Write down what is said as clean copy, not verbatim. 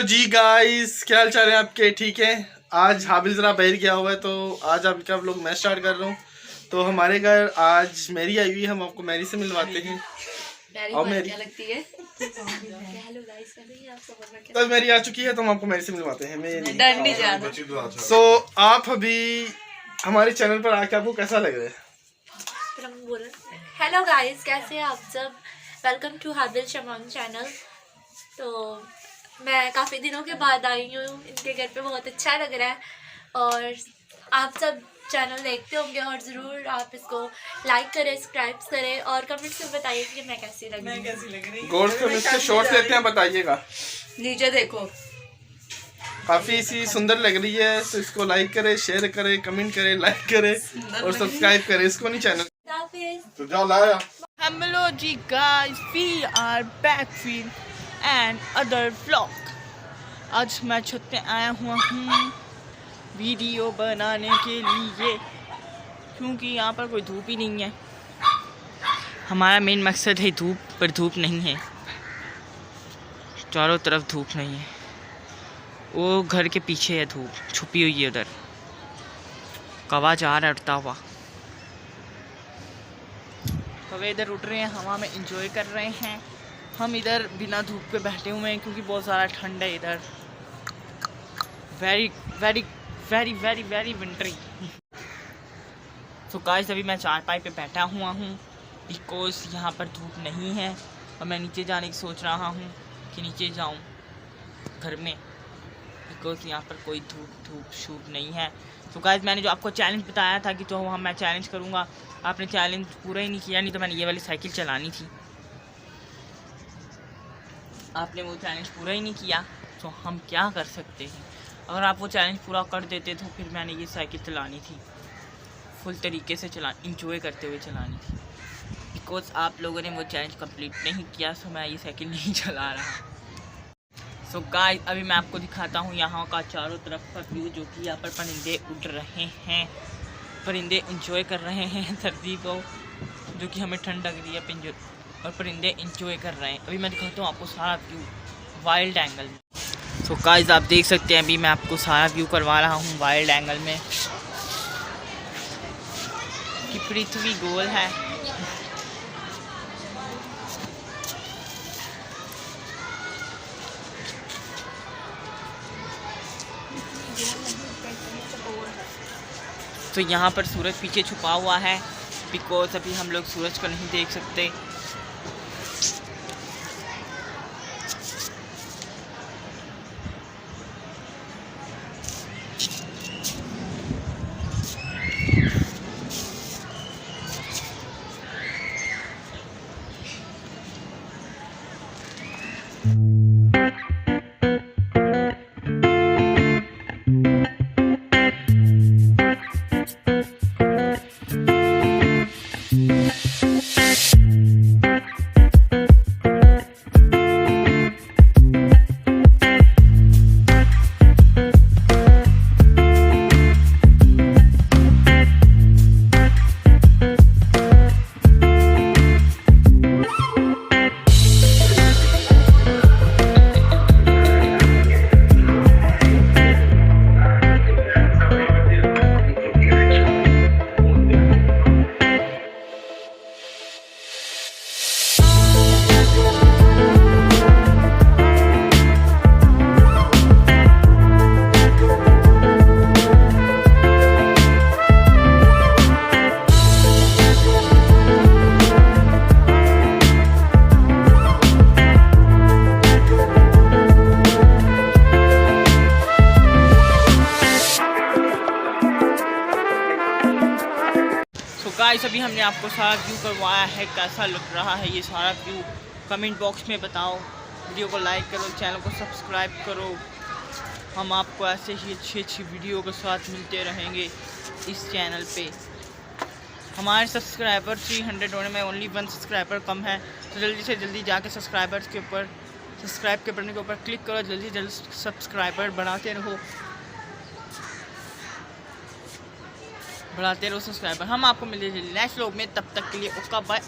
जी guys, क्या हाल चाल है आपके? ठीक है। आज हाबिल ज़रा बाहर गया हुआ है तो आज आपका व्लॉग मैं स्टार्ट कर रहा हूँ। तो हमारे घर आज मैरी आई हुई है, हम आपको मैरी से मिलवाते हैं। और मैरी क्या लगती है? तो मैरी आ चुकी है तो हम आपको मैरी से मिलवाते हैं। सो आप अभी हमारे चैनल पर आके आपको कैसा लग रहा है? हेलो गाइस, कैसे हैं आप सब? Welcome to Habil Shaman channel. तो मैं काफ़ी दिनों के बाद आई हूँ इनके घर पे, बहुत अच्छा लग रहा है। और आप सब चैनल देखते होंगे और ज़रूर आप इसको लाइक करें, सब्सक्राइब करें और कमेंट्स में बताइए कि मैं कैसी लग रही। गौर से हम इसके शॉर्ट्स लेते हैं, बताइएगा। नीचे देखो, काफ़ी सी सुंदर लग रही है तो इसको लाइक करें, शेयर करें, कमेंट करें, लाइक करें और सब्सक्राइब करें इसको नहीं चैनल तो जाओ लाया। Hello ji guys, we are back with an other vlog। आज मैं छत पे आया हुआ हूँ वीडियो बनाने के लिए, क्योंकि यहाँ पर कोई धूप ही नहीं है। हमारा मेन मकसद है धूप, पर धूप नहीं है, चारों तरफ धूप नहीं है। वो घर के पीछे है धूप, छुपी हुई है उधर। कौवा जा रहा है उड़ता हुआ, कौवे इधर उड़ रहे हैं, हवा में एंजॉय कर रहे हैं। हम इधर बिना धूप के बैठे हुए हैं क्योंकि बहुत ज़्यादा ठंड है इधर, very very very very very wintry. तो गाइस अभी मैं चारपाई पे बैठा हुआ हूँ बिकॉज यहाँ पर धूप नहीं है और मैं नीचे जाने की सोच रहा हूँ कि नीचे जाऊँ घर में, बिकॉज यहाँ पर कोई धूप शूप नहीं है। तो गाइस मैंने जो आपको चैलेंज बताया था कि तो वहाँ मैं चैलेंज करूँगा, आपने चैलेंज पूरा ही नहीं किया। नहीं तो मैंने ये वाली साइकिल चलानी थी, आपने वो चैलेंज पूरा ही नहीं किया। तो हम क्या कर सकते हैं, अगर आप वो चैलेंज पूरा कर देते तो फिर मैंने ये साइकिल चलानी थी, फुल तरीके से इंजॉय करते हुए चलानी थी। बिकॉज आप लोगों ने वो चैलेंज कंप्लीट नहीं किया, सो मैं ये साइकिल नहीं चला रहा। सो गाइस अभी मैं आपको दिखाता हूँ यहाँ का चारों तरफ का व्यू, जो कि यहाँ पर परिंदे उड़ रहे हैं, परिंदे एंजॉय कर रहे हैं सर्दी को, जो कि हमें ठंड लग रही है, और परिंदे एंजॉय कर रहे हैं। अभी मैं दिखाता हूँ आपको सारा व्यू वाइल्ड एंगल में। सो गाइस आप देख सकते हैं अभी मैं आपको सारा व्यू करवा रहा हूँ वाइल्ड एंगल में, कि पृथ्वी गोल है। तो यहाँ पर सूरज पीछे छुपा हुआ है, बिकॉज अभी हम लोग सूरज को नहीं देख सकते। गाइस अभी हमने आपको सारा व्यू करवाया है, कैसा लग रहा है ये सारा व्यू कमेंट बॉक्स में बताओ। वीडियो को लाइक करो, चैनल को सब्सक्राइब करो। हम आपको ऐसे ही अच्छी वीडियो के साथ मिलते रहेंगे इस चैनल पे। हमारे सब्सक्राइबर 300 होने में ओनली 1 सब्सक्राइबर कम है, तो जल्दी से जल्दी जाके सब्सक्राइबर्स के ऊपर सब्सक्राइब के बटन के ऊपर क्लिक करो, जल्दी से जल्दी सब्सक्राइबर बढ़ाते रहो सब्सक्राइबर। हम आपको मिलेंगे नेक्स्ट व्लॉग में, तब तक के लिए ओका बाय।